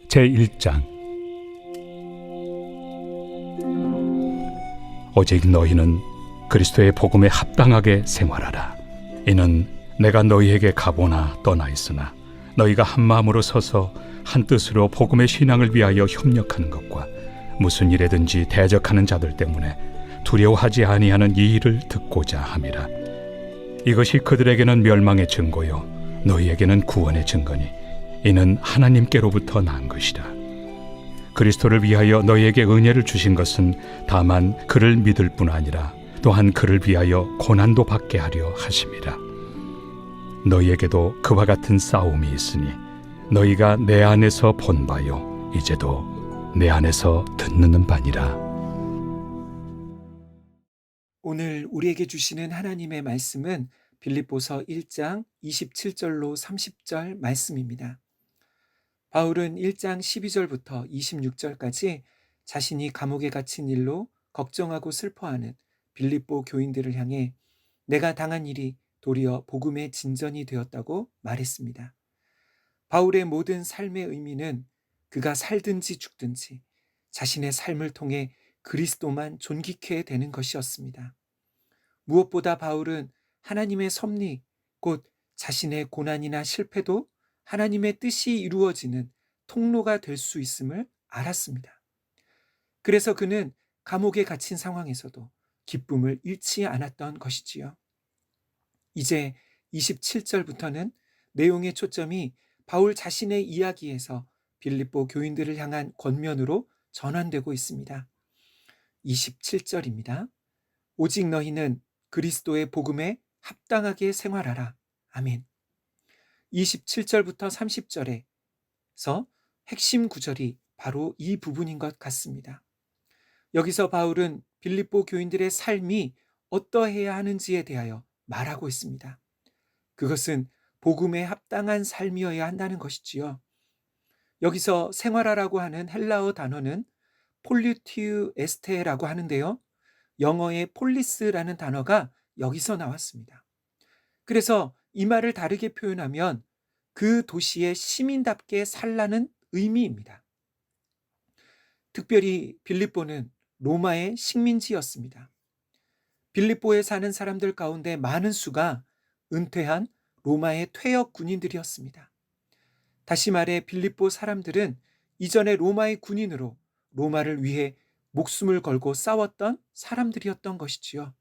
제1장. 오직 너희는 그리스도의 복음에 합당하게 생활하라. 이는 내가 너희에게 가보나 떠나 있으나 너희가 한 마음으로 서서 한 뜻으로 복음의 신앙을 위하여 협력하는 것과 무슨 일에든지 대적하는 자들 때문에 두려워하지 아니하는 이 일을 듣고자 함이라. 이것이 그들에게는 멸망의 증거요 너희에게는 구원의 증거니 이는 하나님께로부터 난 것이라. 그리스도를 위하여 너희에게 은혜를 주신 것은 다만 그를 믿을 뿐 아니라 또한 그를 위하여 고난도 받게 하려 하심이라. 너희에게도 그와 같은 싸움이 있으니 너희가 내 안에서 본 바요 이제도 내 안에서 듣는 바니라. 오늘 우리에게 주시는 하나님의 말씀은 빌립보서 1장 27절로 30절 말씀입니다. 바울은 1장 12절부터 26절까지 자신이 감옥에 갇힌 일로 걱정하고 슬퍼하는 빌립보 교인들을 향해 내가 당한 일이 도리어 복음의 진전이 되었다고 말했습니다. 바울의 모든 삶의 의미는 그가 살든지 죽든지 자신의 삶을 통해 그리스도만 존귀케 되는 것이었습니다. 무엇보다 바울은 하나님의 섭리, 곧 자신의 고난이나 실패도 하나님의 뜻이 이루어지는 통로가 될 수 있음을 알았습니다. 그래서 그는 감옥에 갇힌 상황에서도 기쁨을 잃지 않았던 것이지요. 이제 27절부터는 내용의 초점이 바울 자신의 이야기에서 빌립보 교인들을 향한 권면으로 전환되고 있습니다. 27절입니다. 오직 너희는 그리스도의 복음에 합당하게 생활하라. 아멘. 27절부터 30절에서 핵심 구절이 바로 이 부분인 것 같습니다. 여기서 바울은 빌립보 교인들의 삶이 어떠해야 하는지에 대하여 말하고 있습니다. 그것은 복음에 합당한 삶이어야 한다는 것이지요. 여기서 생활하라고 하는 헬라어 단어는 폴리티우 에스테라고 하는데요. 영어의 폴리스라는 단어가 여기서 나왔습니다. 그래서 이 말을 다르게 표현하면 그 도시의 시민답게 살라는 의미입니다. 특별히 빌립보는 로마의 식민지였습니다. 빌립보에 사는 사람들 가운데 많은 수가 은퇴한 로마의 퇴역 군인들이었습니다. 다시 말해 빌립보 사람들은 이전에 로마의 군인으로 로마를 위해 목숨을 걸고 싸웠던 사람들이었던 것이지요.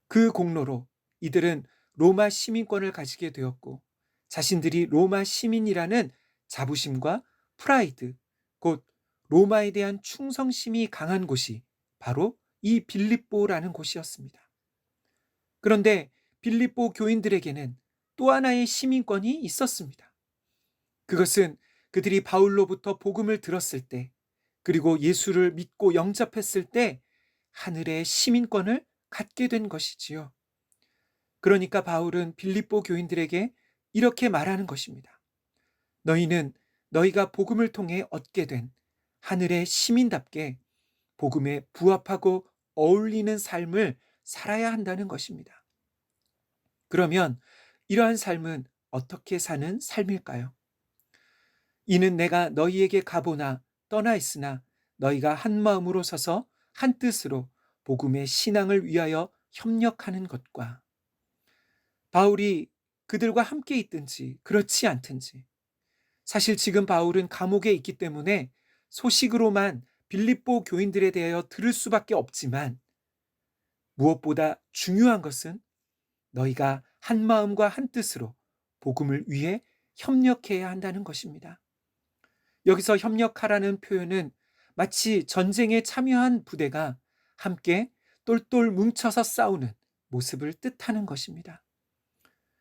그 공로로 이들은 로마 시민권을 가지게 되었고 자신들이 로마 시민이라는 자부심과 프라이드, 곧 로마에 대한 충성심이 강한 곳이 바로 이 빌립보라는 곳이었습니다. 그런데 빌립보 교인들에게는 또 하나의 시민권이 있었습니다. 그것은 그들이 바울로부터 복음을 들었을 때, 그리고 예수를 믿고 영접했을 때 하늘의 시민권을 갖게 된 것이지요. 그러니까 바울은 빌립보 교인들에게 이렇게 말하는 것입니다. 너희는 너희가 복음을 통해 얻게 된 하늘의 시민답게 복음에 부합하고 어울리는 삶을 살아야 한다는 것입니다. 그러면 이러한 삶은 어떻게 사는 삶일까요? 이는 내가 너희에게 가보나 떠나 있으나 너희가 한 마음으로 서서 한 뜻으로 복음의 신앙을 위하여 협력하는 것과, 바울이 그들과 함께 있든지 그렇지 않든지, 사실 지금 바울은 감옥에 있기 때문에 소식으로만 빌립보 교인들에 대하여 들을 수밖에 없지만 무엇보다 중요한 것은 너희가 한 마음과 한 뜻으로 복음을 위해 협력해야 한다는 것입니다. 여기서 협력하라는 표현은 마치 전쟁에 참여한 부대가 함께 똘똘 뭉쳐서 싸우는 모습을 뜻하는 것입니다.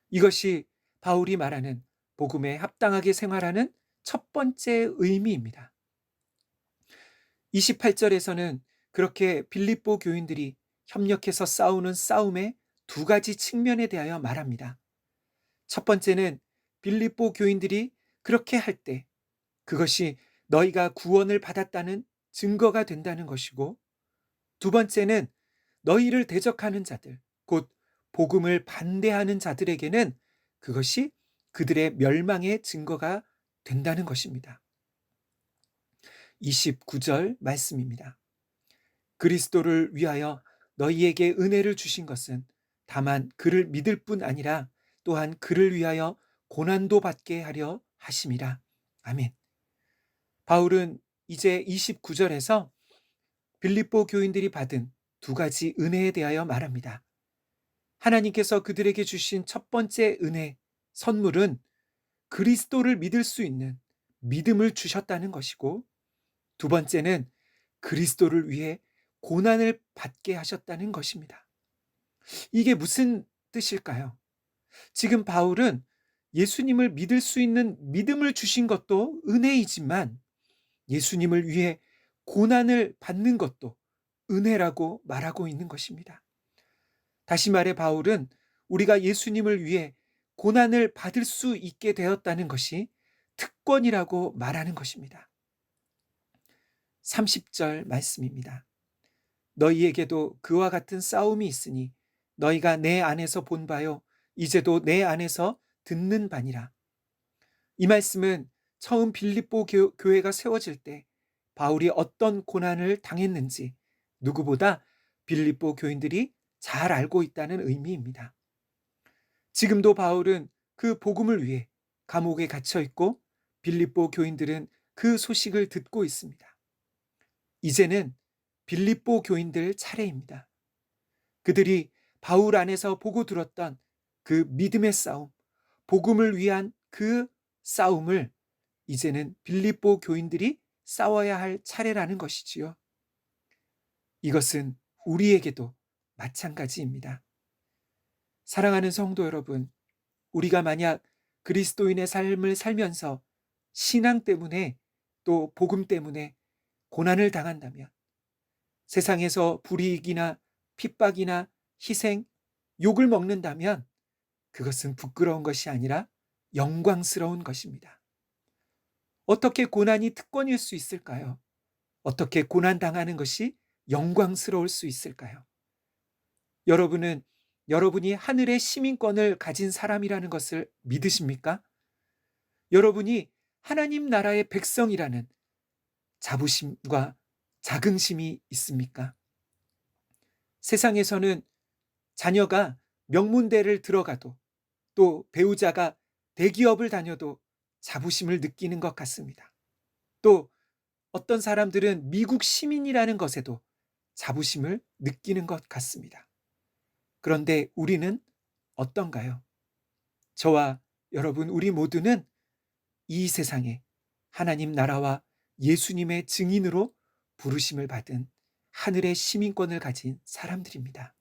이것이 바울이 말하는 복음에 합당하게 생활하는 첫 번째 의미입니다. 28절에서는 그렇게 빌립보 교인들이 협력해서 싸우는 싸움의 두 가지 측면에 대하여 말합니다. 첫 번째는 빌립보 교인들이 그렇게 할 때 그것이 너희가 구원을 받았다는 증거가 된다는 것이고, 두 번째는 너희를 대적하는 자들, 곧 복음을 반대하는 자들에게는 그것이 그들의 멸망의 증거가 된다는 것입니다. 29절 말씀입니다. 그리스도를 위하여 너희에게 은혜를 주신 것은 다만 그를 믿을 뿐 아니라 또한 그를 위하여 고난도 받게 하려 하심이라. 아멘. 바울은 이제 29절에서 빌립보 교인들이 받은 두 가지 은혜에 대하여 말합니다. 하나님께서 그들에게 주신 첫 번째 은혜, 선물은 그리스도를 믿을 수 있는 믿음을 주셨다는 것이고, 두 번째는 그리스도를 위해 고난을 받게 하셨다는 것입니다. 이게 무슨 뜻일까요? 지금 바울은 예수님을 믿을 수 있는 믿음을 주신 것도 은혜이지만 예수님을 위해 고난을 받는 것도 은혜라고 말하고 있는 것입니다. 다시 말해 바울은 우리가 예수님을 위해 고난을 받을 수 있게 되었다는 것이 특권이라고 말하는 것입니다. 30절 말씀입니다. 너희에게도 그와 같은 싸움이 있으니 너희가 내 안에서 본 바요 이제도 내 안에서 듣는 바니라. 이 말씀은 처음 빌립보 교회가 세워질 때 바울이 어떤 고난을 당했는지 누구보다 빌립보 교인들이 잘 알고 있다는 의미입니다. 지금도 바울은 그 복음을 위해 감옥에 갇혀 있고 빌립보 교인들은 그 소식을 듣고 있습니다. 이제는 빌립보 교인들 차례입니다. 그들이 바울 안에서 보고 들었던 그 믿음의 싸움, 복음을 위한 그 싸움을 이제는 빌립보 교인들이 싸워야 할 차례라는 것이지요. 이것은 우리에게도 마찬가지입니다. 사랑하는 성도 여러분, 우리가 만약 그리스도인의 삶을 살면서 신앙 때문에 또 복음 때문에 고난을 당한다면, 세상에서 불이익이나 핍박이나 희생, 욕을 먹는다면 그것은 부끄러운 것이 아니라 영광스러운 것입니다. 어떻게 고난이 특권일 수 있을까요? 어떻게 고난 당하는 것이 영광스러울 수 있을까요? 여러분은 여러분이 하늘의 시민권을 가진 사람이라는 것을 믿으십니까? 여러분이 하나님 나라의 백성이라는 자부심과 자긍심이 있습니까? 세상에서는 자녀가 명문대를 들어가도 또 배우자가 대기업을 다녀도 자부심을 느끼는 것 같습니다. 또 어떤 사람들은 미국 시민이라는 것에도 자부심을 느끼는 것 같습니다. 그런데 우리는 어떤가요? 저와 여러분, 우리 모두는 이 세상에 하나님 나라와 예수님의 증인으로 부르심을 받은 하늘의 시민권을 가진 사람들입니다.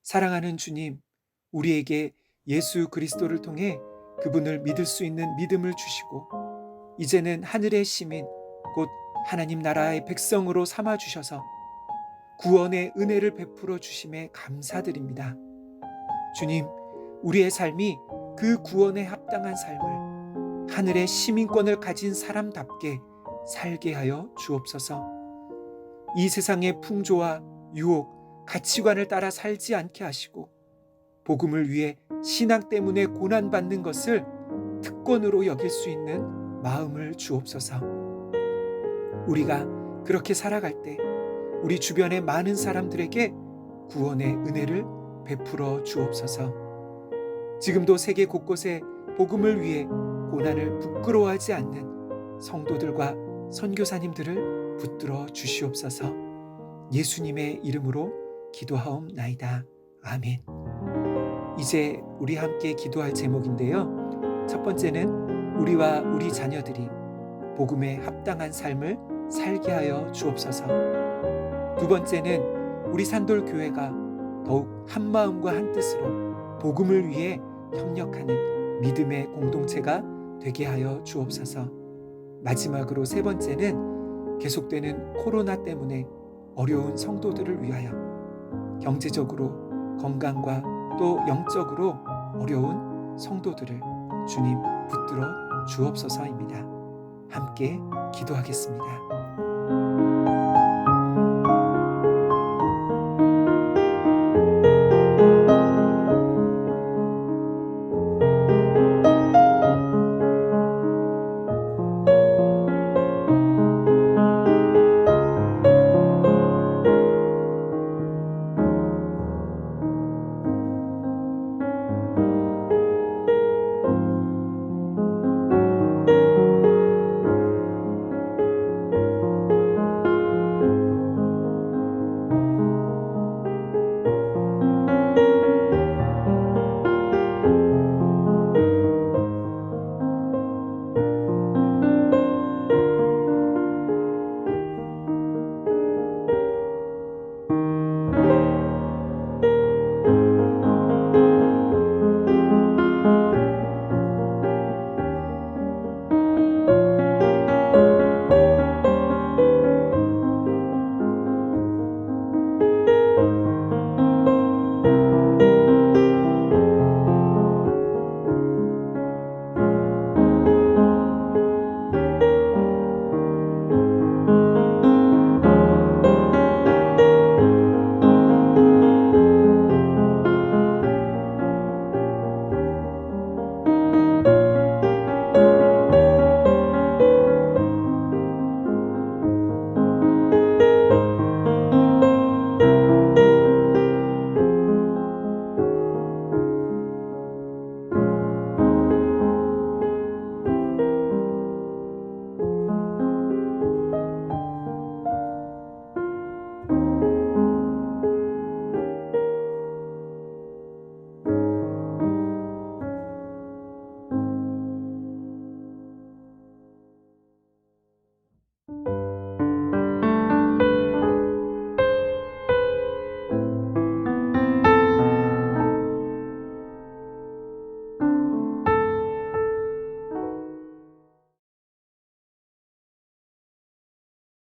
사랑하는 주님, 우리에게 예수 그리스도를 통해 그분을 믿을 수 있는 믿음을 주시고 이제는 하늘의 시민, 곧 하나님 나라의 백성으로 삼아주셔서 구원의 은혜를 베풀어 주심에 감사드립니다. 주님, 우리의 삶이 그 구원에 합당한 삶을 하늘의 시민권을 가진 사람답게 살게 하여 주옵소서. 이 세상의 풍조와 유혹, 가치관을 따라 살지 않게 하시고 복음을 위해 신앙 때문에 고난받는 것을 특권으로 여길 수 있는 마음을 주옵소서. 우리가 그렇게 살아갈 때 우리 주변의 많은 사람들에게 구원의 은혜를 베풀어 주옵소서. 지금도 세계 곳곳에 복음을 위해 고난을 부끄러워하지 않는 성도들과 선교사님들을 붙들어 주시옵소서. 예수님의 이름으로 기도하옵나이다. 아멘. 이제 우리 함께 기도할 제목인데요. 첫 번째는 우리와 우리 자녀들이 복음에 합당한 삶을 살게 하여 주옵소서. 두 번째는 우리 산돌교회가 더욱 한 마음과 한 뜻으로 복음을 위해 협력하는 믿음의 공동체가 되게 하여 주옵소서. 마지막으로 세 번째는 계속되는 코로나 때문에 어려운 성도들을 위하여 경제적으로, 건강과 또 영적으로 어려운 성도들을 주님 붙들어 주옵소서입니다. 함께 기도하겠습니다.